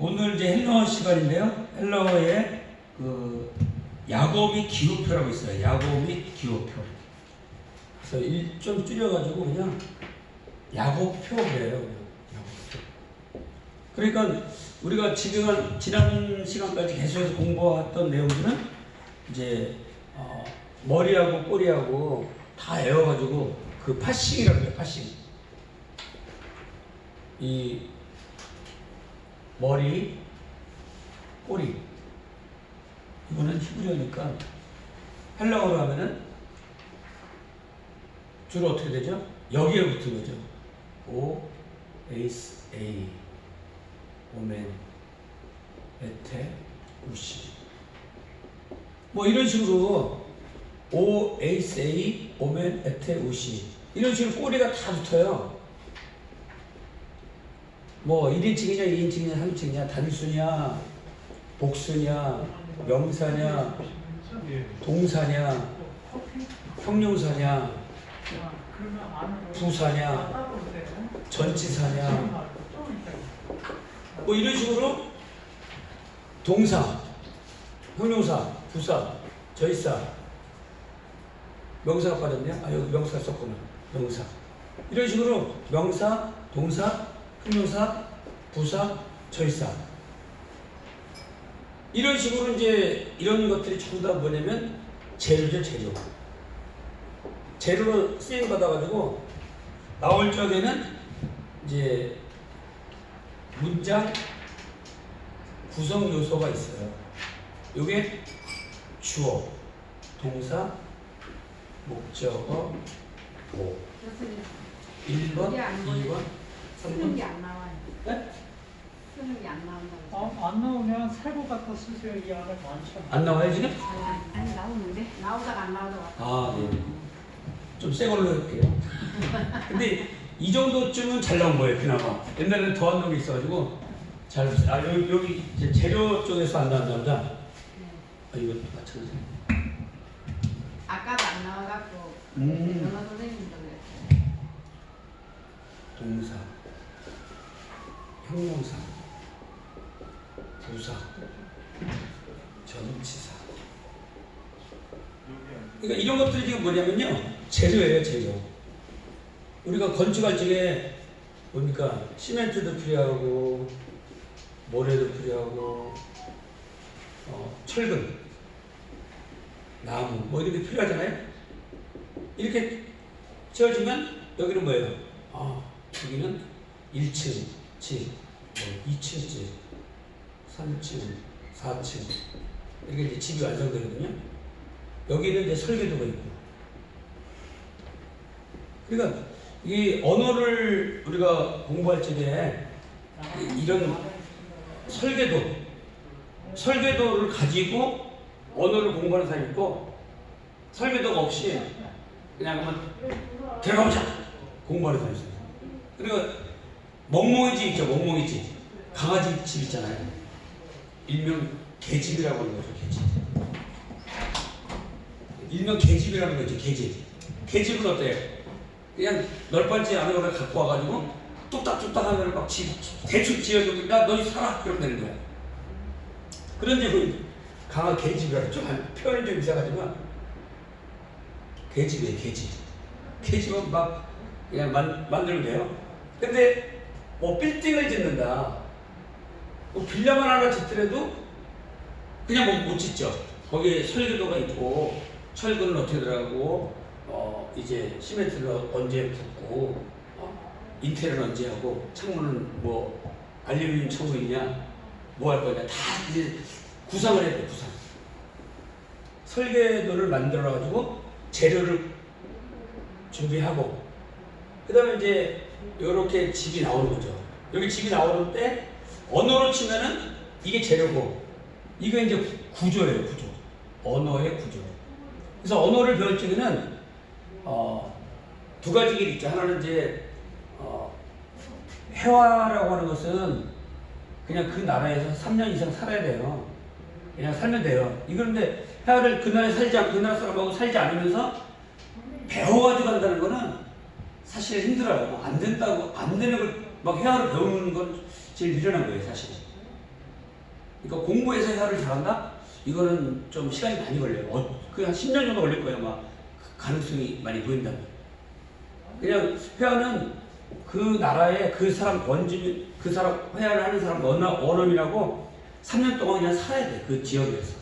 오늘 이제 헬러 시간인데요. 헬러의 약오 및 기호표라고 있어요. 약오 및 기호표. 그래서 좀 줄여가지고 그냥 약오표 그래요. 약오표. 그러니까 우리가 지난 시간까지 계속해서 공부했던 내용들은 이제 머리하고 꼬리하고 다 에워가지고 그 파싱이라고 해요. 파싱. 이 머리, 꼬리. 이거는 히브리어니까 헬라어로 하면은 주로 어떻게 되죠? 여기에 붙은 거죠. O, 에이스, A, 오멘, 에테, 우시. 뭐 이런 식으로 O, 에이스, A, 오멘, 에테, 우시. 이런 식으로 꼬리가 다 붙어요. 뭐 1인칭이냐 2인칭이냐 3인칭이냐 단수냐 복수냐 명사냐 동사냐 형용사냐 부사냐 전치사냐 뭐 이런 식으로 동사 형용사 부사 저의사 명사가 빠졌네요. 아 여기 명사 썼구나. 명사 이런 식으로 명사 동사 형용사, 부사, 저의사 이런 식으로 이제 이런 것들이 전부 다 뭐냐면 재료죠. 재료로 쓰임 받아가지고 나올 적에는 이제 문장 구성 요소가 있어요. 요게 주어, 동사, 목적어, 뭐 1번, 2번 쓰는 게 안 나와요. 네? 쓰는 게 안 나온다고. 안 나오면 살고 갖다 쓰세요. 이 안에 많죠. 안 나와요 지금? 아니 나오는데 나오다가 안 나오다가. 아, 네. 좀 새 걸로 할게요. 근데 이 정도쯤은 잘 나온 거예요, 그나마. 옛날에는 더한 놈이 있어가지고 잘. 아 여기 이제 재료 쪽에서 안 나왔나 보다. 아 이거 마찬가지. 아까도 안 나와갖고 영어 선생님도 그랬어요. 동사, 형용사, 부사, 전치사. 그러니까 이런 것들이 지금 뭐냐면요, 재료예요, 재료. 우리가 건축할 적에 뭡니까? 시멘트도 필요하고, 모래도 필요하고, 철근, 나무, 뭐 이런 게 필요하잖아요. 이렇게 지어지면 여기는 뭐예요? 여기는 1층 집, 2층 집, 3층, 4층 이렇게 이제 집이 완성되거든요. 여기는 이제 설계도가 있고. 그러니까 이 언어를 우리가 공부할 적에 이런 설계도를 가지고 언어를 공부하는 사람이 있고 설계도가 없이 그냥 한번 들어가보자 공부하는 사람이 있어요. 그러니까 멍멍이 집 있죠. 멍멍이 집. 강아지 집 있잖아요. 일명 개집이라고 하는 거죠. 개집. 일명 개집이라는 거죠. 개집. 개집은 어때요? 그냥 널빤지 안에 거를 갖고 와가지고 뚝딱뚝딱 하면 막 대충 지어주고 야 너희 살아 그러면 되는 거야. 그런 집은 강아 개집이라고 좀 표현이 좀 이상하지만 개집이에요. 개집. 개집은 막 그냥 만들면 돼요. 근데 뭐 빌딩을 짓는다. 뭐 빌라만 하나 짓더라도 그냥 못 짓죠. 거기에 설계도가 있고 철근은 어떻게 들어가고 이제 시멘트를 언제 붓고 인테리어는 언제 하고 창문은 뭐 알루미늄 창문이냐 뭐 할 거냐 다 이제 구상을 해야 돼. 구상. 설계도를 만들어 가지고 재료를 준비하고 그 다음에 이제 이렇게 집이 나오는 거죠. 여기 집이 나오는 때 언어로 치면은 이게 재료고 이거 이제 구조예요. 구조. 언어의 구조. 그래서 언어를 배울 적에는 두 가지 길이 있죠. 하나는 이제 회화라고 하는 것은 그냥 그 나라에서 3년 이상 살아야 돼요. 그냥 살면 돼요. 이건데 회화를 그 나라에 그 나라 사람하고 살지 않으면서 배워가지고 간다는 거는 사실 힘들어요. 안 된다고, 안 되는 걸 막 회화를 배우는 건 제일 미련한 거예요, 사실. 그러니까 공부해서 회화를 잘한다? 이거는 좀 시간이 많이 걸려요. 그한 10년 정도 걸릴 거예요. 아마 가능성이 많이 보인다면. 그냥 회화는 그 나라의 그 사람 원주민, 그 사람 회화를 하는 사람 원어민하고 3년 동안 그냥 살아야 돼. 그 지역에서.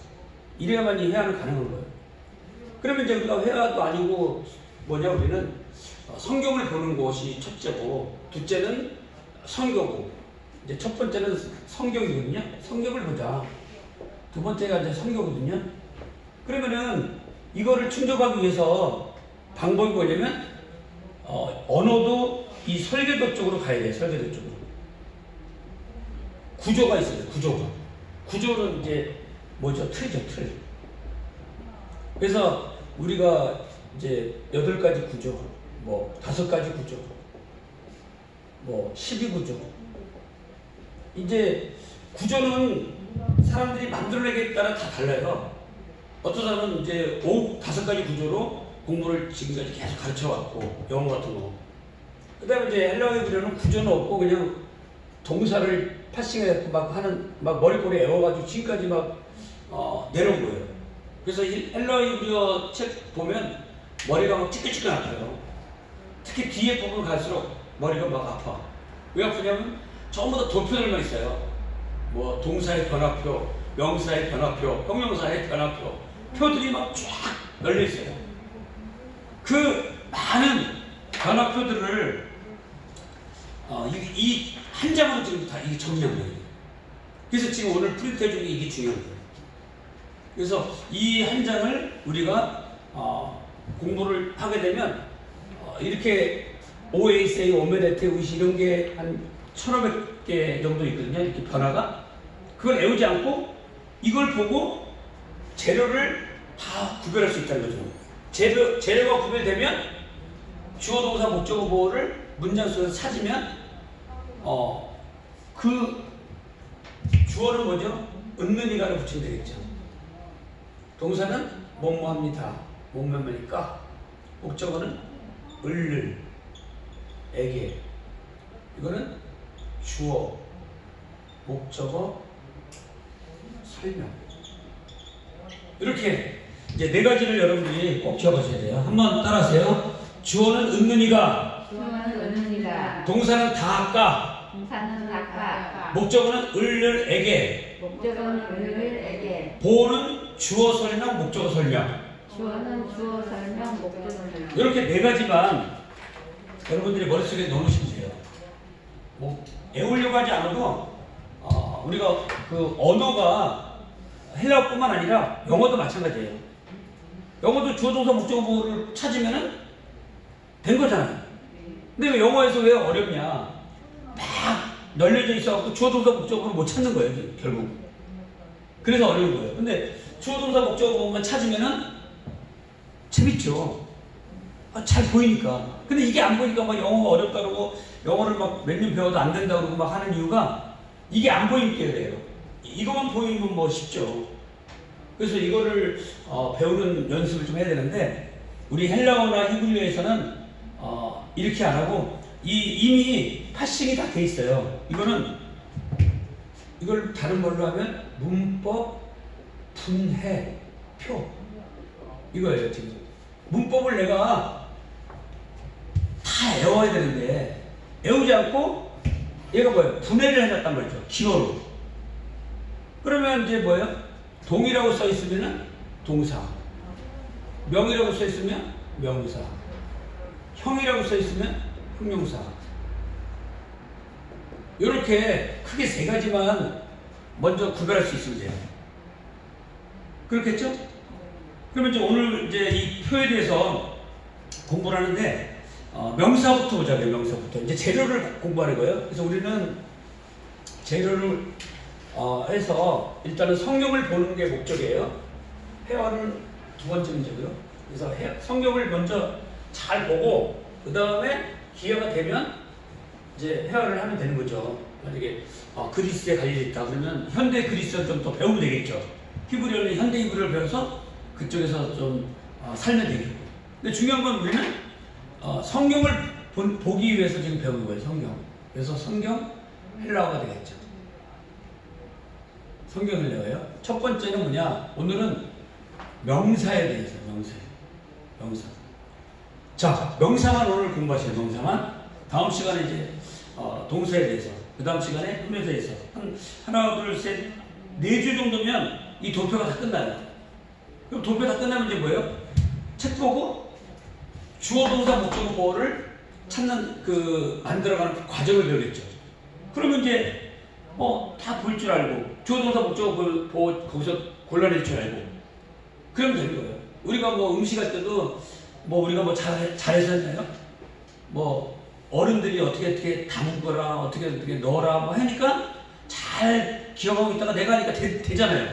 이래야만 이 회화는 가능한 거예요. 그러면 이제 우리가 회화도 아니고 뭐냐, 우리는 성경을 보는 것이 첫째고, 둘째는 성경고, 이제 첫 번째는 성경이거든요. 성경을 보자. 두 번째가 이제 성경이거든요. 그러면은 이거를 충족하기 위해서 방법이 뭐냐면 언어도 이 설계도 쪽으로 가야 돼요. 설계도 쪽으로. 구조가 있어요. 구조는 이제 뭐죠? 틀이죠, 틀. 그래서 우리가 이제 8가지 구조, 뭐 5가지 구조, 뭐 12구조. 이제 구조는 사람들이 만들어내기에 따라 다 달라요. 어떤 사람은 이제 5가지 구조로 공부를 지금까지 계속 가르쳐 왔고, 영어 같은 거. 그 다음에 이제 헬라어의 구조는 구조는 없고 그냥 동사를 파싱해서 막 머리꼬리 애워가지고 지금까지 내려온 거예요. 그래서 이 헬라어의 구조 책 보면 머리가 막 찌끈찌끈 아파요. 특히 뒤에 부분 갈수록 머리가 막 아파. 왜 아프냐면 전부 다 도표들만 있어요. 뭐 동사의 변화표, 명사의 변화표, 형용사의 변화표, 표들이 막 쫙 널려 있어요. 그 많은 변화표들을 이 한 장으로 지금 다 이게 정리한 거예요. 그래서 지금 오늘 프린트 해준 게 이게 중요한 거예요. 그래서 이 한 장을 우리가 공부를 하게 되면 이렇게 OASA, 오메데테, 우시 이런 게 한 1500개 정도 있거든요. 이렇게 변화가. 그걸 외우지 않고 이걸 보고 재료를 다 구별할 수 있다는 거죠. 재료가 구별되면 주어, 동사, 목적어, 보어를 문장 속에서 찾으면 그 주어는 뭐죠? 은는이가를 붙이면 되겠죠. 동사는 뭐뭐합니다. 뭐뭐하니까. 목적어는 을를, 에게. 이거는 주어, 목적어, 설명. 이렇게 이제 4가지를 여러분들이 꼭 기억하셔야 돼요. 한번 따라하세요. 주어는 은는이가, 동사는 다까, 목적어는 을을에게, 보어는 주어 설명, 목적어 설명. 이렇게 4가지만 여러분들이 머릿속에 넣으시면 돼요. 뭐 외우려고 하지 않아도 우리가 그 언어가 헬라어뿐만 아니라 영어도 마찬가지예요. 영어도 주어, 동사, 목적어, 보어를 찾으면은 된 거잖아요. 근데 왜 영어에서 왜 어렵냐? 막 널려져 있어갖고 주어, 동사, 목적어를 못 찾는 거예요, 결국. 그래서 어려운 거예요. 근데 주어, 동사, 목적어, 보어만 찾으면은 재밌죠. 잘 보이니까. 근데 이게 안 보이니까 막 영어가 어렵다 그러고 영어를 막 몇 년 배워도 안 된다 그러고 막 하는 이유가 이게 안 보이니까 그래요. 이것만 보이면 뭐 쉽죠. 그래서 이거를 배우는 연습을 좀 해야 되는데 우리 헬라어나 히브리어에서는 이렇게 안 하고 이미 파싱이 다 돼 있어요. 이걸 다른 말로 하면 문법, 분해, 표 이거예요. 지금 문법을 내가 다 외워야 되는데 외우지 않고 얘가 뭐예요? 분해를 해놨단 말이죠. 기어로. 그러면 이제 뭐예요? 동이라고 써 있으면 동사, 명이라고 써 있으면 명사, 형이라고 써 있으면 형용사. 이렇게 크게 3가지만 먼저 구별할 수 있으면 돼요. 그렇겠죠? 그러면 이제 오늘 이제 이 표에 대해서 공부를 하는데 명사부터 보자고요. 명사부터. 이제 재료를 공부하는 거예요. 그래서 우리는 재료를 해서 일단은 성경을 보는 게 목적이에요. 회화는 2번째 문제고요. 그래서 성경을 먼저 잘 보고 그 다음에 기회가 되면 이제 회화를 하면 되는 거죠. 만약에 그리스에 갈 일이 있다 그러면 현대 그리스를 좀 더 배우면 되겠죠. 히브리어는 현대 히브리어를 배워서 그쪽에서 좀 살면 되겠고. 근데 중요한 건 우리는 성경을 보기 위해서 지금 배우는 거예요. 성경. 그래서 성경 헬라어가 되겠죠. 성경을 내어요. 첫 번째는 뭐냐? 오늘은 명사에 대해서 명사. 자, 명사만 오늘 공부하세요. 명사만. 다음 시간에 이제 동사에 대해서, 그 다음 시간에 의미에 대해서 하나, 둘, 셋, 4주 정도면 이 도표가 다 끝나요. 그럼 도표 다 끝나면 이제 뭐예요? 책 보고 주어, 동사, 목적어, 보어를 찾는 만들어가는 과정을 배우겠죠. 그러면 이제 다 볼 줄 알고 주어, 동사, 목적어, 보어 거기서 골라낼 줄 알고 그러면 되는 거예요. 우리가 뭐 음식할 때도 우리가 잘해서 했나요? 어른들이 어떻게 담그거라, 어떻게 넣어라 하니까 잘 기억하고 있다가 내가 하니까 되잖아요.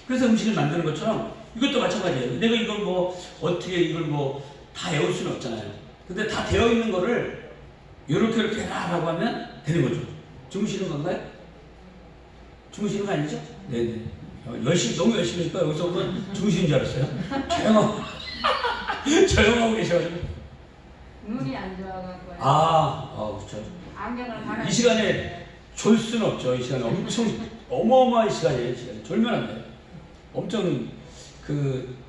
그래서 음식을 만드는 것처럼 이것도 마찬가지예요. 내가 이걸 어떻게 이걸 다 외울 수는 없잖아요. 근데 다 되어 있는 거를 이렇게 해라라고 하면 되는 거죠. 주무시는 건가요? 주무시는 거 아니죠? 네네. 너무 열심히 하니까 여기서 보면 주무시는 줄 알았어요. 조용하고 계셔가지고. 눈이 안 좋아가지고. 그렇죠. 안경을 바라. 이 시간에 졸 수는 없죠. 이 시간에 엄청 어마어마한 시간이에요. 이 시간에 졸면 안 돼요. 엄청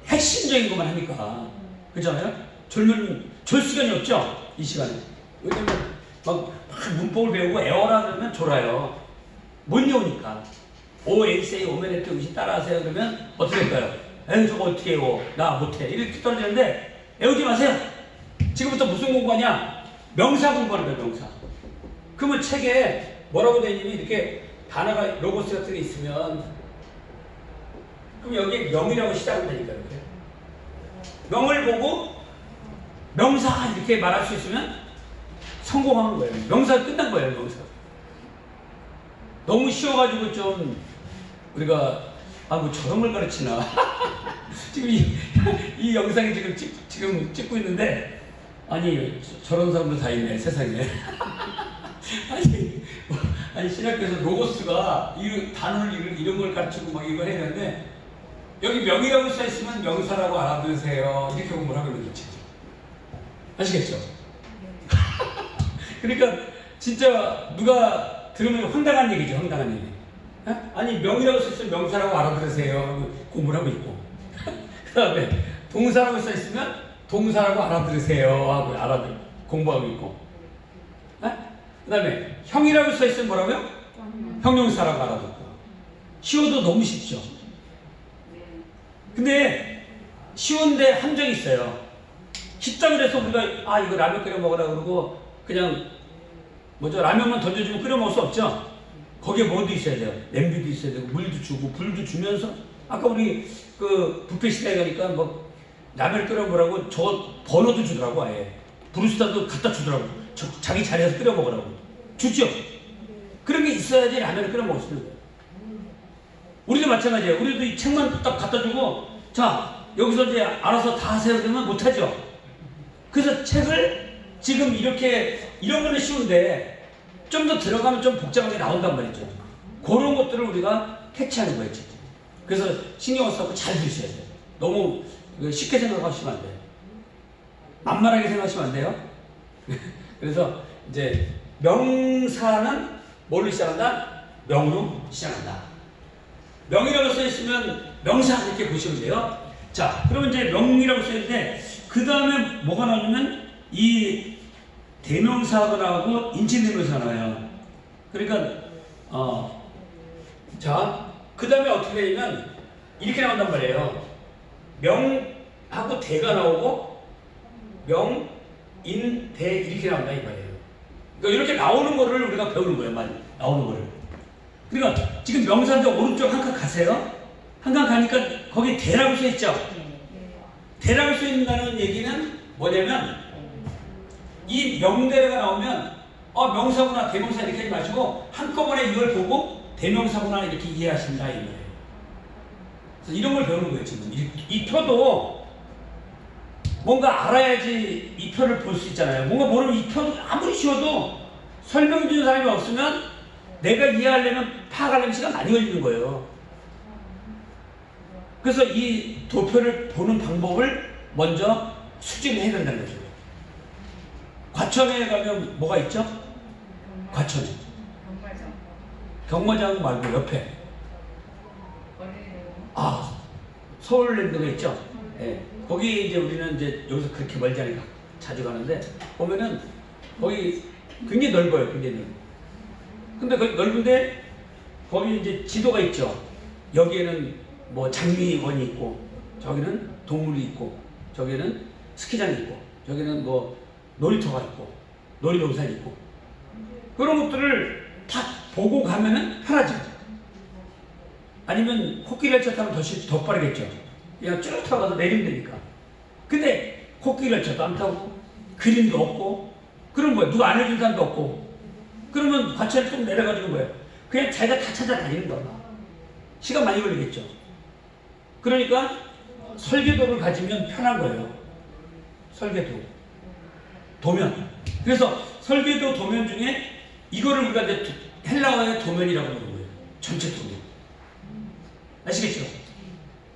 핵심적인 것만 하니까 그렇잖아요. 졸 시간이 없죠. 이 시간에. 왜냐면 막 문법을 배우고 애워라 그러면 졸아요. 못 외우니까. 에이세이 오메네트 의식 따라하세요 그러면 어떻게 할까요? 에휴 저거 어떻게 외워? 나 못해. 이렇게 떨어지는데 외우지 마세요. 지금부터 무슨 공부하냐? 명사 공부하는 거예요. 명사. 그러면 책에 뭐라고 되어 있니? 이렇게 단어가 로고스 같은 게 있으면 그럼 여기에 명이라고 시작한다니까요. 명을 보고 명사 이렇게 말할 수 있으면 성공하는 거예요. 명사가 끝난 거예요. 명사. 너무 쉬워가지고 좀 우리가 저런 걸 가르치나. 지금 이 영상이 지금 찍고 있는데 저런 사람도 다 있네 세상에. 아니 신학교에서 로고스가 이 단어를 이런 걸 가르치고 이걸 했는데 여기 명이라고 써 있으면 명사라고 알아두세요 이렇게 공부를 하고 있는 거지. 아시겠죠? 그러니까 진짜 누가 들으면 황당한 얘기죠. 황당한 얘기. 아니 명이라고 써 있으면 명사라고 알아들으세요 하고 공부를 하고 있고 그 다음에 동사라고 써 있으면 동사라고 알아들으세요 하고 공부하고 있고 그 다음에 형이라고 써 있으면 뭐라고요? 형용사라고 알아듣고. 쉬워도 너무 쉽죠. 근데 쉬운데 함정이 있어요. 쉽다 그래서 우리가 이거 라면 끓여 먹으라 그러고 그냥 라면만 던져주면 끓여 먹을 수 없죠. 거기에 뭐도 있어야 돼요. 냄비도 있어야 되고 물도 주고 불도 주면서 아까 우리 뷔페 시대에 가니까 라면을 끓여 먹으라고 저 버너도 주더라고. 아예 브루스타도 갖다 주더라고. 자기 자리에서 끓여 먹으라고 주죠. 그런 게 있어야지 라면을 끓여 먹을 수 있는 거예요. 우리도 마찬가지예요. 우리도 이 책만 딱 갖다 주고 자 여기서 이제 알아서 다 하세요 그러면 못하죠. 그래서 책을 지금 이런 거는 쉬운데 좀 더 들어가면 좀 복잡한 게 나온단 말이죠. 그런 것들을 우리가 캐치하는 거예요. 그래서 신경을 써서 잘 들으셔야 돼요. 너무 쉽게 생각하시면 안 돼요. 만만하게 생각하시면 안 돼요. 그래서 이제 명사는 뭘로 시작한다? 명으로 시작한다. 명이라고 써있으면 명사 이렇게 보시면 돼요. 자, 그러면 이제 명이라고 써있는데 그 다음에 뭐가 나오냐면 이 대명사가 나오고 인칭대명사가 나와요. 그러니까 자, 그 다음에 어떻게 되냐면 이렇게 나온단 말이에요. 명하고 대가 나오고 명, 인, 대 이렇게 나온다 이 말이에요. 그러니까 이렇게 나오는 거를 우리가 배우는 거예요. 많이 나오는 거를. 그러니까 지금 명사인데 오른쪽 한 칸 가세요. 한 칸 가니까 거기 대라고 써 있죠. 대라고 써 있다는 얘기는 뭐냐면 이 명대가 나오면 명사구나 대명사 이렇게 하지 마시고 한꺼번에 이걸 보고 대명사구나 이렇게 이해하신다 이 말이에요. 그래서 이런 걸 배우는 거예요. 지금 이 표도 뭔가 알아야지 이 표를 볼 수 있잖아요. 뭔가 모르면 이 표도 아무리 쉬워도 설명해 주는 사람이 없으면 내가 이해하려면 파악하려면 시간 많이 걸리는 거예요. 그래서 이 도표를 보는 방법을 먼저 수집을 해야 된다는 거죠. 과천에 가면 뭐가 있죠? 과천에. 경마장 말고 옆에. 서울랜드가 있죠. 예. 거기 이제 우리는 이제 여기서 그렇게 멀지 않으니까 자주 가는데 보면은 거기 굉장히 넓어요. 굉장히 넓어. 근데 거기 넓은데 거기 이제 지도가 있죠. 여기에는 뭐 장미원이 있고 저기는 동물이 있고 저기는 스키장이 있고 저기는 뭐 놀이터가 있고 놀이동산이 있고 그런 것들을 다 보고 가면은 편하죠. 아니면 코끼리 열차 타면 더 빠르겠죠. 그냥 쭉 타고 가서 내리면 되니까. 근데 코끼리 열차도 안 타고 그림도 없고 그런 거예요. 누가 안 해준 사람도 없고 그러면 과차를 좀 내려가지고 뭐예요. 그냥 자기가 다 찾아다니는 거야. 시간 많이 걸리겠죠. 그러니까 설계도를 가지면 편한 거예요. 설계도. 도면. 그래서 설계도 도면 중에 이거를 우리가 이제 헬라어의 도면이라고 부르는 거예요. 전체 도면. 아시겠죠?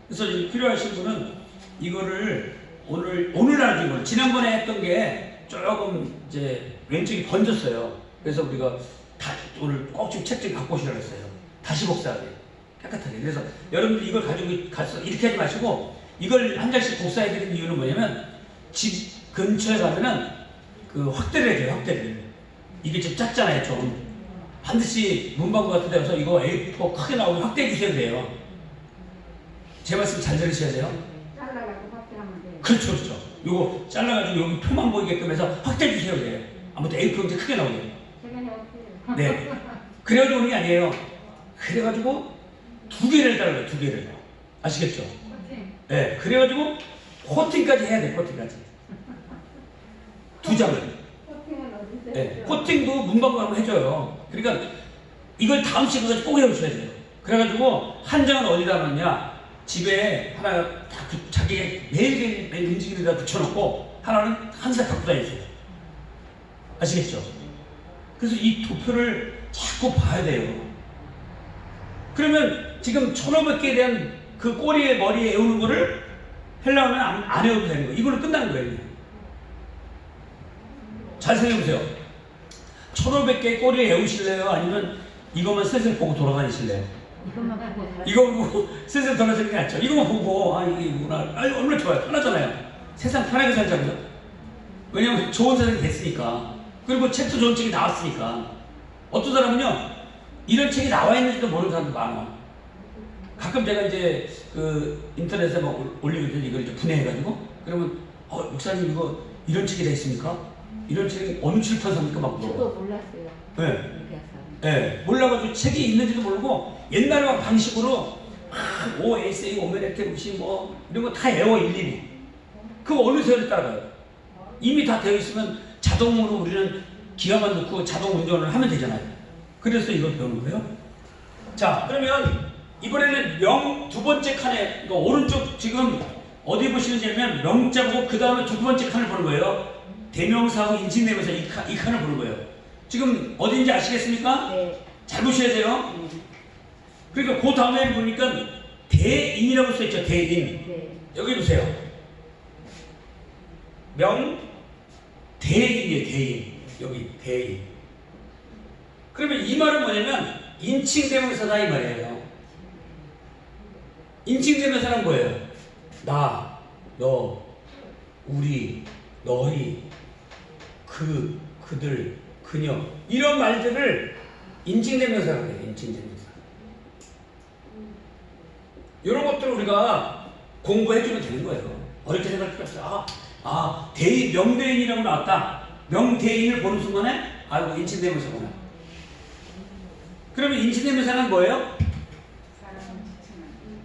그래서 필요하신 분은 이거를 오늘 나눠준 걸 지난번에 했던 게 조금 이제 왼쪽이 번졌어요. 그래서 우리가 다 오늘 꼭 좀 책 좀 갖고 오시라고 했어요. 다시 복사하게 깨끗하게. 그래서 여러분들 이걸 가지고 가서 이렇게 하지 마시고 이걸 한 장씩 복사해 드리는 이유는 뭐냐면 집 근처에 가면은 그 확대를 해줘요. 확대를. 이게 좀 작잖아요. 좀 반드시 문방구 같은 데 가서 이거 A4 크게 나오면 확대해 주셔야 돼요. 제 말씀 잘 들으셔야 돼요. 잘라가지고 확대하면 돼요. 그렇죠, 그렇죠. 요거 잘라가지고 여기 표만 보이게끔 해서 확대해 주셔야 돼요. 아무튼 A4 이제 크게 나오게. 제가 해볼게요. 네. 그래가지고 오는 게 아니에요. 그래가지고 두 개를 달라요. 두 개를. 아시겠죠? 네. 그래가지고 코팅까지 해야 돼. 코팅까지. 두 장을. 코팅은 어디서 네. 했죠? 코팅도 문방구 가면 해줘요. 그러니까 이걸 다음 시간까지 꼭 해오셔야 돼요. 그래가지고 한 장은 어디다 놨냐? 집에 하나 다 자기 매일매일 움직이는 데다 붙여놓고 하나는 항상 갖고 다니세요. 아시겠죠? 그래서 이 도표를 자꾸 봐야 돼요. 그러면 지금 1500개에 대한 그 꼬리에 머리에 애우는 거를 헬라어는 안 애워도 되는 거예요. 이걸로 끝나는 거예요. 잘 생각해보세요. 1500개의 꼬리에 애우실래요? 아니면 이것만 슬슬 보고 돌아다니실래요? 이것만 보고 이거 보고 슬슬 돌아다니는 게 낫죠. 이거만 보고 아 이게 뭐나 얼마나 좋아요. 편하잖아요. 세상 편하게 살자고요. 왜냐면 좋은 세상이 됐으니까. 그리고 책도 좋은 책이 나왔으니까. 어떤 사람은요 이런 책이 나와 있는지도 모르는 사람도 많아. 가끔 제가 이제 그 인터넷에 막 올리거든요. 이걸 이제 분해해가지고 그러면 목사님 이거 이런 책이 다 있습니까? 이런 책이 어느 출판사입니까? 막 물어봐. 저도 몰랐어요. 네. 이렇게 해서. 네. 몰라가지고 책이 있는지도 모르고 옛날 막 방식으로 오 에세이 오면 이렇게 혹시 뭐 이런 거 다 외워 일일이. 그거 어느 세월에 따라가요. 이미 다 되어 있으면 자동으로 우리는 기어만 넣고 자동 운전을 하면 되잖아요. 그래서 이걸 배우는 거예요. 자, 그러면 이번에는 명 두 번째 칸에 오른쪽 지금 어디 보시는지면 명자고 그 다음에 두 번째 칸을 보는 거예요. 대명사하고 인칭대명사 이 칸을 보는 거예요. 지금 어딘지 아시겠습니까? 네. 잘 보셔야 돼요. 그러니까 그 다음에 보니까 대인이라고 써있죠. 대인. 네. 여기 보세요. 명 대인이에요. 대인. 여기 대인. 그러면 이 말은 뭐냐면 인칭대명사다 이 말이에요. 인칭대명사는 뭐예요? 나, 너, 우리, 너희, 그들, 그녀 이런 말들을 인칭대명사라고 해요. 인칭대명사. 이런 것들을 우리가 공부해주면 되는 거예요. 어렵게 생각할 필요 없어요. 대인, 명대인이라고 나왔다. 명대인을 보는 순간에 아이고 인칭대명사구나. 그러면 인칭대명사는 뭐예요?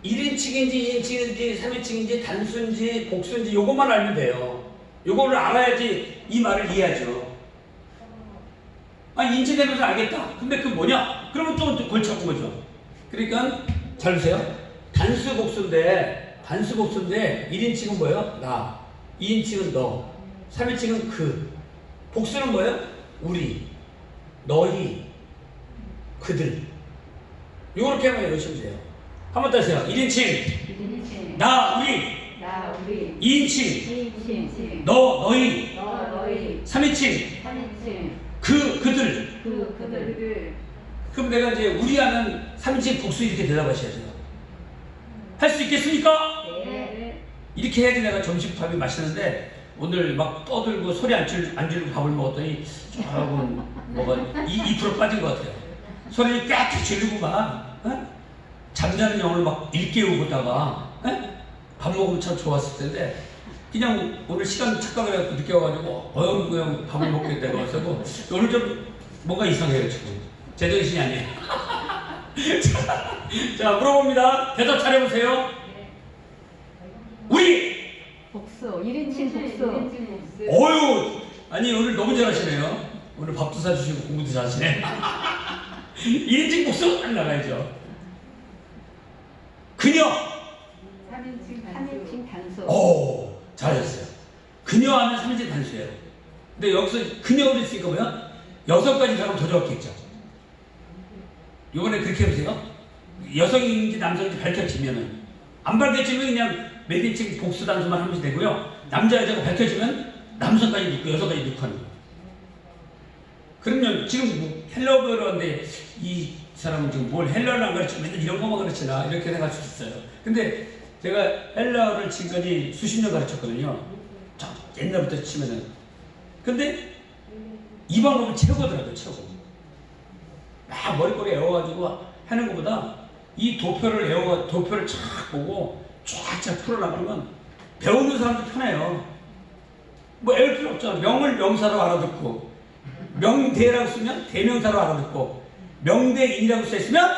1인칭인지 2인칭인지 3인칭인지 단수인지 복수인지 요것만 알면 돼요. 요거를 알아야지 이 말을 이해하죠. 인칭대명사 알겠다. 근데 그 뭐냐? 그러면 또 골치 아픈 거죠. 그러니까 잘 보세요. 단수 복수인데 1인칭은 뭐예요? 나. 2인칭은 너. 3인칭은 그. 복수는 뭐예요? 우리, 너희, 그들. 요렇게 하면 외우시면 돼요. 한번 더 하세요. 1인칭. 나, 우리. 나, 우리. 2인칭. 2인칭. 너, 너희. 너, 너희. 3인칭. 3인칭. 그들. 그들. 그럼 내가 이제 우리 하는 3인칭 복수 이렇게 대답하셔야 돼요. 할 수 있겠습니까? 네. 이렇게 해야지 내가 점심밥이 맛있는데 오늘 막 떠들고 소리 안 지르고 밥을 먹었더니 조금 뭐가 2% 빠진 것 같아요. 소리를 깍 지르고 막 잠자는 영을 막 일깨우고다가 밥 먹으면 참 좋았을 텐데 그냥 오늘 시간 착각을 늦게 와가지고 어영부영 밥을 먹게 돼가지고 오늘 좀 뭔가 이상해요 지금. 제정신이 아니에요. 자 물어봅니다. 대답 잘해보세요. 우리 복수 1인칭 복수. 어유 아니 오늘 너무 잘하시네요. 오늘 밥도 사주시고 공부도 잘하시네. 1인칭 복수 딱 나가야죠. 그녀 3인칭 단수. 오 잘하셨어요. 그녀 하면 3인칭 단수예요. 근데 여기서 그녀를 쓰니까 뭐야? 6가지 사람 더 적었겠죠. 이번에 그렇게 해보세요. 여성인지 남성인지 밝혀지면은 안 밝혀지면 그냥 몇 인칭 복수 단수만 하면 되고요. 남자 여자가 밝혀지면 남성까지 넣고 여성까지 넣고 하는 거예요. 그러면 지금 뭐 헬러 배우러는데 이 사람은 지금 뭘 헬러를 안 가르치고 맨날 이런 것만 가르치나 이렇게 생각할 수 있어요. 근데 제가 헬러를 지금까지 수십 년 가르쳤거든요. 옛날부터 치면은. 근데 이 방법은 최고더라고요, 최고. 막 머리꼬리 애워가지고 하는 것보다 이 도표를 쫙 보고 쫙쫙 풀어나가면 배우는 사람도 편해요. 뭐 애울 필요 없잖아. 명을 명사로 알아듣고, 명대라고 쓰면 대명사로 알아듣고, 명대인이라고 써있으면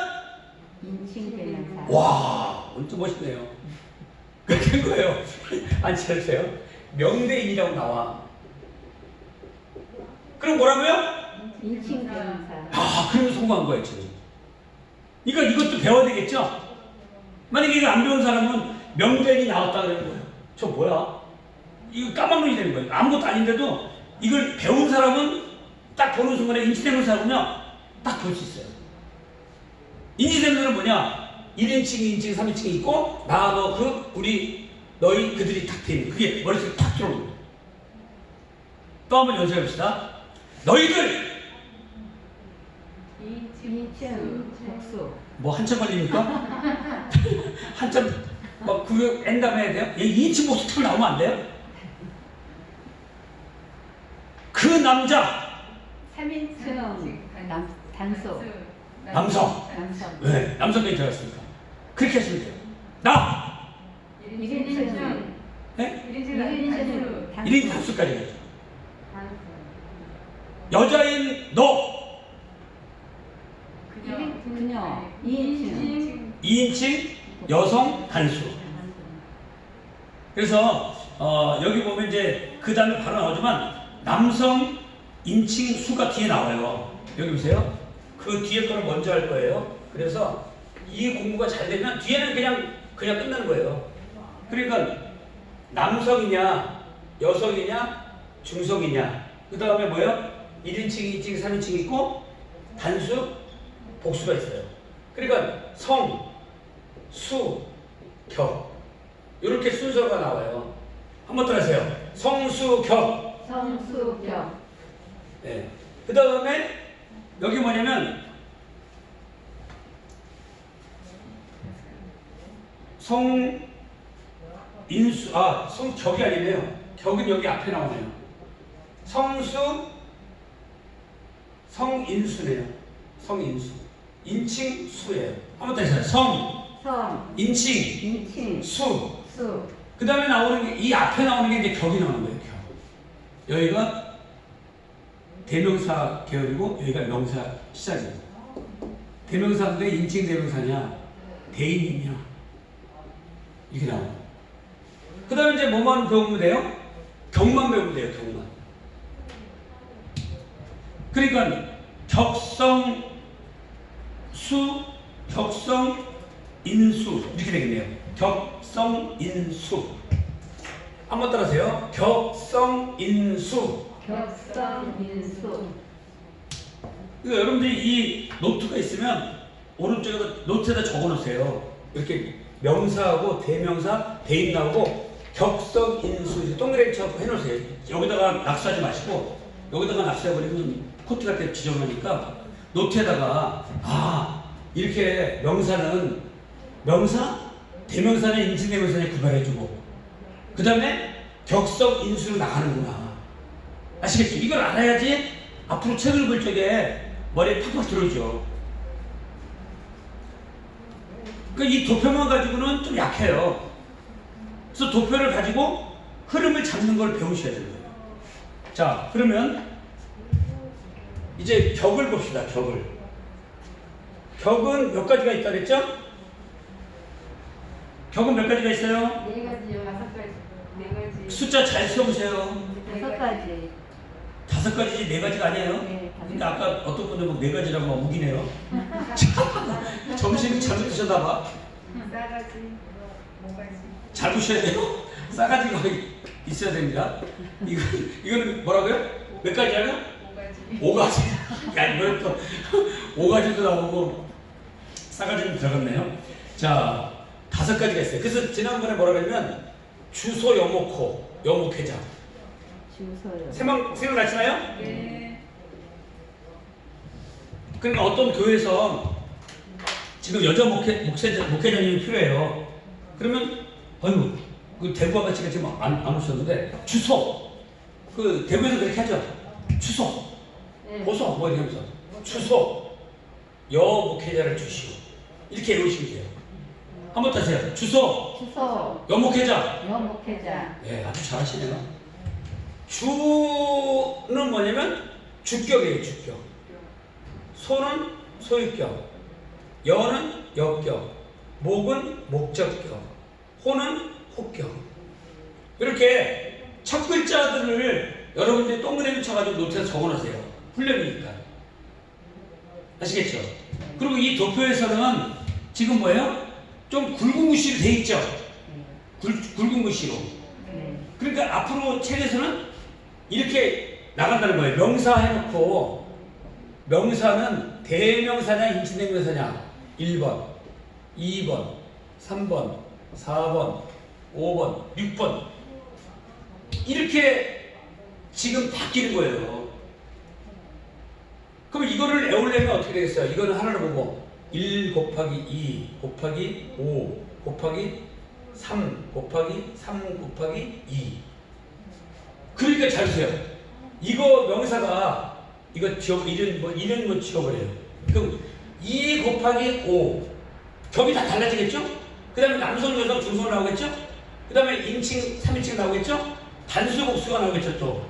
인칭 대명사. 와, 엄청 멋있네요. 그렇게 한 거예요. 앉으세요. 명대인이라고 나와. 그럼 뭐라고요? 인칭 대명사. 아, 그러면 성공한 거예요, 지금. 이것도 배워야 되겠죠? 만약에 이거 안 배운 사람은 명대인이 나왔다 그러는 거예요. 저 뭐야? 이거 까막눈이 되는 거예요. 아무것도 아닌데도 이걸 배운 사람은 딱 보는 순간에 인지대명사군요. 딱 볼 수 있어요. 인지대명사는 뭐냐? 1인칭, 2인칭, 3인칭이 있고 나, 너, 그, 우리, 너희, 그들이 탁 돼 있는 그게 머릿속에 탁 들어오는 거예요. 또 한번 연습해 봅시다. 너희들! 2인칭 복수. 뭐 한참 걸립니까? 한참 막 구역 엔담 해야 돼요? 2인칭 복수 탁 나오면 안 돼요? 그 남자 3인칭 단수. 남성 남성. 왜? 남성까지 들어갔으니까 그렇게 하시면 돼요. 나 1인칭. 네? 1인칭 단수. 1인 단수까지 가죠. 여자인 너 그녀 2인칭. 2인칭 여성 단수. 그래서 여기 보면 이제 그 다음에 바로 나오지만 남성 인칭 수가 뒤에 나와요. 여기 보세요. 그 뒤에 거는 먼저 할 거예요. 그래서 이 공부가 잘 되면 뒤에는 그냥 끝나는 거예요. 그러니까 남성이냐 여성이냐 중성이냐 그 다음에 뭐예요? 1인칭, 2인칭, 3인칭 있고 단수, 복수가 있어요. 그러니까 성, 수, 격 이렇게 순서가 나와요. 한번 더 하세요. 성수, 격. 성수격. 네. 그 다음에 여기 뭐냐면 성인수, 성격이 아니네요. 격은 여기 앞에 나오네요. 성수, 성인수네요. 성인수. 인칭, 수예요. 한번 다시 해요. 성. 인칭, 인칭. 수. 수. 그 다음에 나오는 게, 이 앞에 나오는 게 이제 격이 나오는 거예요, 격. 여기가 대명사 계열이고, 여기가 명사 시작이에요. 대명사인데 인칭 대명사냐, 대인이냐, 이렇게 나와요. 그 다음에 이제 뭐만 배우면 돼요? 격만 배우면 돼요, 격만. 그러니까, 격성, 수, 격성, 인수. 이렇게 되겠네요. 격성, 인수. 한번 따라하세요. 격성, 인수. 격성 인수. 그러니까 여러분들이 이 노트가 있으면 오른쪽에 노트에다 적어 놓으세요. 이렇게 명사하고 대명사, 대인 나오고 격성, 인수 동그라미 쳐서 해놓으세요. 여기다가 낙서하지 마시고 여기다가 낙서해버리면 코트 갈 때 지저분하니까 노트에다가 이렇게 명사는 명사, 대명사는 인칭 대명사에 구별해주고 그 다음에 격성 인수로 나가는구나. 아시겠죠? 이걸 알아야지 앞으로 책을 볼 적에 머리에 팍팍 들어오죠. 그러니까 이 도표만 가지고는 좀 약해요. 그래서 도표를 가지고 흐름을 잡는 걸 배우셔야 돼요. 자, 그러면 이제 격을 봅시다. 격은 몇 가지가 있다 그랬죠? 격은 몇 가지가 있어요? 4가지요. 5가지. 4가지. 숫자 잘 세워보세요. 5가지. 5가지지 4가지가 아니에요? 네, 근데 아까 어떤 분들 막 4가지라고 막 우기네요. 점심 잘못 드셨나봐. 4가지. 5가지. 잘 보셔야 돼요. 싸가지가 있어야 됩니다. 이거는 뭐라고요? 몇 가지라고요? 5가지. 5가지. 야, 이걸 또 5가지도 나오고 싸가지는 들어갔네요. 자, 5가지가 있어요. 그래서 지난번에 뭐라고 했냐면 주소 여목호, 여목회장. 주소요. 생각나시나요? 네. 그러니까 어떤 교회에서 지금 여자 목회자님이 필요해요. 그러면 아유 그 대부와 같이 지금 안 오셨는데 주소 그 대부에서 그렇게 하죠. 주소 네. 보소 뭐 이렇게 하면서 주소 여 목회자를 주시오 이렇게 외우시면 돼요. 한번 다시 해요. 주소 주소. 여 목회자. 여목회자. 네, 아주 잘하시네요. 주는 뭐냐면 주격이에요. 주격. 소는 소유격, 여는 역격, 목은 목적격, 호는 호격. 이렇게 첫 글자들을 여러분들이 동그라미 쳐가지고 노트에 적어놓으세요. 훈련이니까. 아시겠죠? 그리고 이 도표에서는 지금 뭐예요? 좀 굵은 글씨로 돼 있죠? 굵은 글씨로. 그러니까 앞으로 책에서는 이렇게 나간다는 거예요. 명사 해놓고 명사는 대명사냐 인칭대명사냐 1번, 2번, 3번, 4번, 5번, 6번 이렇게 지금 바뀌는 거예요. 그럼 이거를 외우려면 어떻게 되겠어요? 이거는 하나를 보고 1 곱하기 2 곱하기 5 곱하기 3 곱하기 3 곱하기 2 그러니까 잘 보세요. 이거 명사가 이거 지워 이런 거 지워버려요. 그럼 2 곱하기 5 격이 다 달라지겠죠? 그 다음에 남성, 여성, 중성 나오겠죠? 그 다음에 인칭, 3인칭 나오겠죠? 단수, 복수가 나오겠죠 또.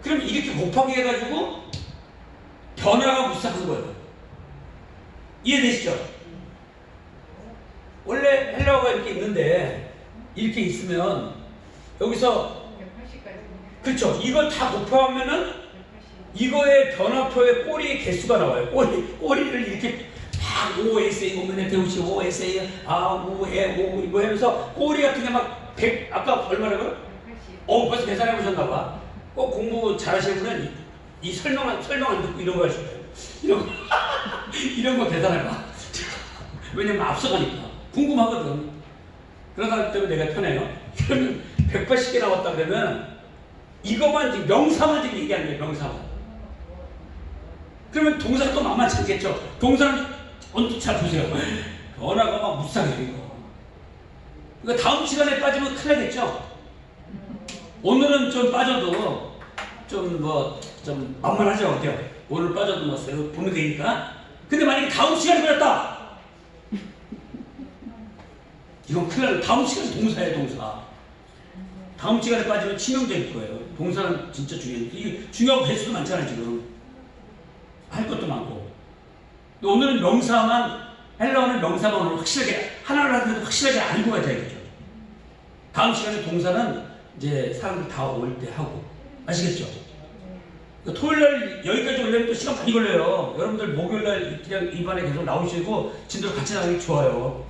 그럼 이렇게 곱하기 해가지고 변화가 무쌍한 거예요. 이해되시죠? 원래 헬라어가 이렇게 있는데 이렇게 있으면 여기서 180까지. 그렇죠. 이걸 다 곱하면은 이거의 변화표의 꼬리의 개수가 나와요. 꼬리를 이렇게 막 OSA 오면에 배우시 OSA 우에 오 이거 하면서 꼬리 같은 게 막 100 아까 얼마라고요? 180. 벌써 계산해 보셨나 봐. 꼭 공부 잘하시는 분은 이 설명 안 듣고 이런 거 하실 거예요. 이런 거 계산해 봐. 왜냐면 앞서가니까 궁금하거든. 그러다 때문에 내가 편해요. 그러면 180개 나왔다 그러면 이것만 지금 명사만 지금 얘기하는 거예요. 명사만. 그러면 동사가 또 만만치 않겠죠. 동사는 언뜻 잘 보세요. 변화가 막 무쌍해요. 이거. 그러니까 다음 시간에 빠지면 큰일 나겠죠. 오늘은 좀 빠져도 좀 만만하죠. 어때요? 오늘 빠져도 뭐 보면 되니까. 근데 만약에 다음 시간에 걸렸다. 이건 큰일 나요. 다음 시간에 동사예요. 동사. 다음 시간에 빠지면 치명적일 거예요. 동사는 진짜 중요해요. 이게 중요하고 개수도 많잖아요. 지금. 할 것도 많고. 오늘은 명사만, 헬라어는 명사만 확실하게, 하나를 하는데도 확실하게 알고 가야 되겠죠. 다음 시간에 동사는 이제 사람들 다 올 때 하고. 아시겠죠? 토요일날 여기까지 오려면 또 시간 많이 걸려요. 여러분들 목요일날 그냥 이 반에 계속 나오시고 진도를 같이 나가기 좋아요.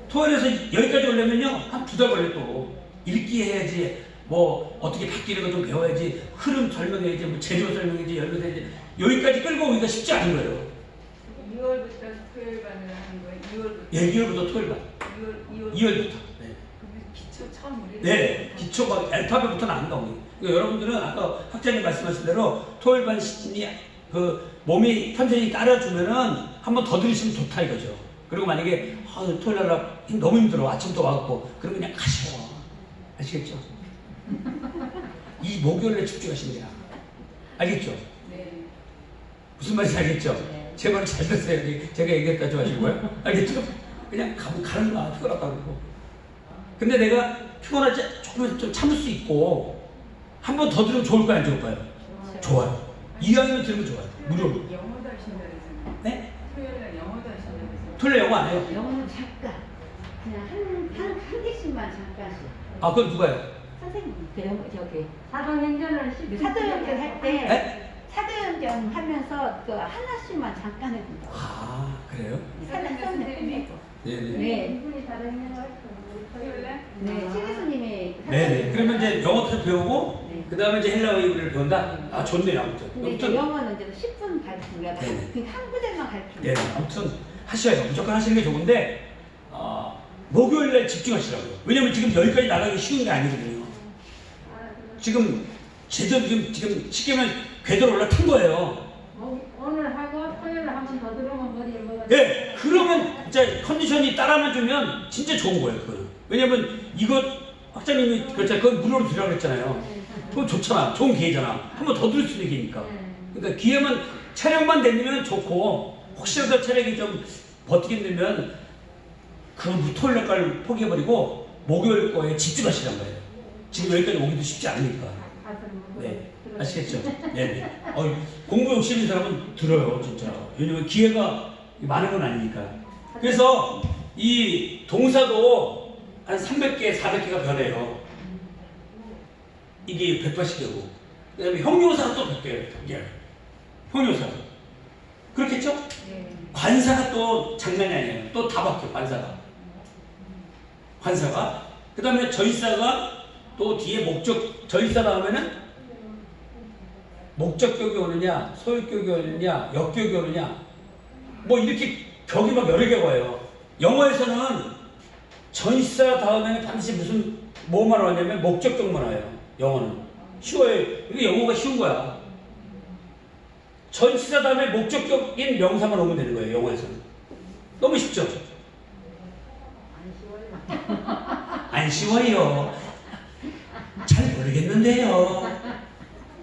토요일에서 여기까지 오려면요, 한 2달 걸려 또. 읽기 해야지, 뭐, 어떻게 바뀌는 거 좀 배워야지, 흐름 설명해야지, 뭐, 재료 설명해야지, 연결해야지. 여기까지 끌고 오기가 쉽지 않은 거예요. 2월부터 토요일반을 하는 거예요? 2월부터? 예, 2월부터 토요일반. 2월부터. 네. 그게 기초 처음 우리. 네, 기초 막 알파벳부터는 안 나오니. 그러니까 여러분들은 아까 학장님 말씀하신 대로 토요일반 시즌이 그 몸이 편전히 따라주면은 한 번 더 들으시면 좋다 이거죠. 그리고 만약에 토요일날 너무 힘들어 아침부터 와갖고 그럼 그냥 가시오. 아시겠죠? 이 목요일에 집중하시면 돼요. 알겠죠? 네. 무슨 말인지 알겠죠? 네. 제 말을 잘 들으세요. 제가 얘기했다 좋아하시고요. 알겠죠? 그냥 가는 거야. 피곤하다고 그러고. 근데 내가 피곤하지 조금 좀 참을 수 있고 한 번 더 들으면 좋을까요? 안 좋을까요? 좋아요. 이왕이면 들으면 좋아요. 무료로. 영어도 하신다 그랬잖아요. 네? 토요일날 영어도 하신다 그랬어요. 토요일에 영어 안 해요? 영어는 잠깐 그냥 한 개씩만 잠깐씩 아, 그건 누가요? 선생님 그 저기 사도행전을 사도연전 할때 네? 사도연전 하면서 그 하나씩만 잠깐 해준다. 아, 그래요? 선생님이 네네. 네. 이분이 사도행전 할 토요일날? 네, 최교수님이 네네. 그러면 이제 영어부터 배우고 네. 그 다음에 이제 헬라어 이브를 배운다? 아, 좋네요. 아무튼. 근데 이제 아무튼 영어는 이제 10분 가르치는 거야. 네네. 그 한 구절만 가르치는 네, 거야. 아무튼 하셔요. 무조건 하시는 게 좋은데 목요일날 집중하시라고요. 왜냐면 지금 여기까지 나가기 쉬운 게 아니거든요. 지금 제대로 지금 쉽게 말하면 궤도로 올라탄 거예요. 오늘 하고 토요일에 한 번 더 들어오면 머리에 뭐가 예, 그러면 진짜 컨디션이 따라만 주면 진짜 좋은 거예요. 그거는. 왜냐면 이거 학자님이 그랬잖아요. 그건 무료로 들으라고 그랬잖아요. 그건 좋잖아. 좋은 기회잖아. 한 번 더 들을 수 있는 기회니까. 그러니까 기회만 촬영만 되면 좋고 혹시라도 촬영이 좀 버티기 힘들면 그 토요일 날까지 포기해버리고 목요일 거에 집중하시란 거예요. 지금 여기까지 오기도 쉽지 않으니까. 네, 아시겠죠? 네. 공부 욕심 있는 사람은 들어요, 진짜. 왜냐면 기회가 많은 건 아니니까. 그래서 이 동사도 한 300개, 400개가 변해요. 이게 180개고. 그 다음에 형용사가 또 100개예요. 형용사. 그렇겠죠? 네. 관사가 또 장난이 아니에요. 또 다 바뀌어, 관사가. 관사가. 그 다음에 저의사가 또 뒤에 목적, 저의사 다음에는 목적격이 오느냐, 소유격이 오느냐, 역격이 오느냐. 뭐 이렇게 격이 막 여러 개가 와요. 영어에서는 전사 다음에는 반드시 무슨 뭐만 와냐면 목적격만 와요. 영어는. 쉬워요. 이게 영어가 쉬운 거야. 전치사 다음에 목적격인 명사만 오면 되는 거예요. 영어에서는. 너무 쉽죠? 안 쉬워요. 잘 모르겠는데요.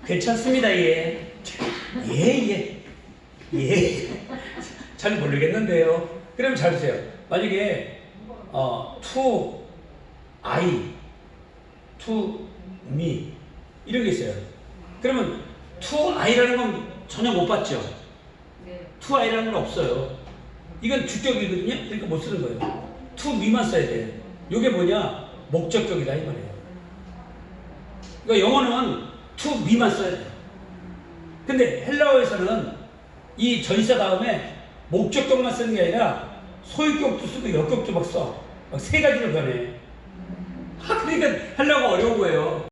괜찮습니다, 예. 예. 잘 모르겠는데요. 그럼 잘 보세요. 만약에 to I, to me 이런 게 있어요. 그러면 to I라는 건 전혀 못 봤죠? 네. to I라는 건 없어요. 이건 주격이거든요. 그러니까 못 쓰는 거예요. to me만 써야 돼. 이게 뭐냐? 목적격이다 이 말이에요. 그러니까 영어는 to me만 써야 돼. 근데 헬라어에서는 이 전사 다음에 목적격만 쓰는 게 아니라 소유격도 쓰고 역격도 막 써. 막 세 가지로 변해. 그러니까 헬라어가 어려운 거예요.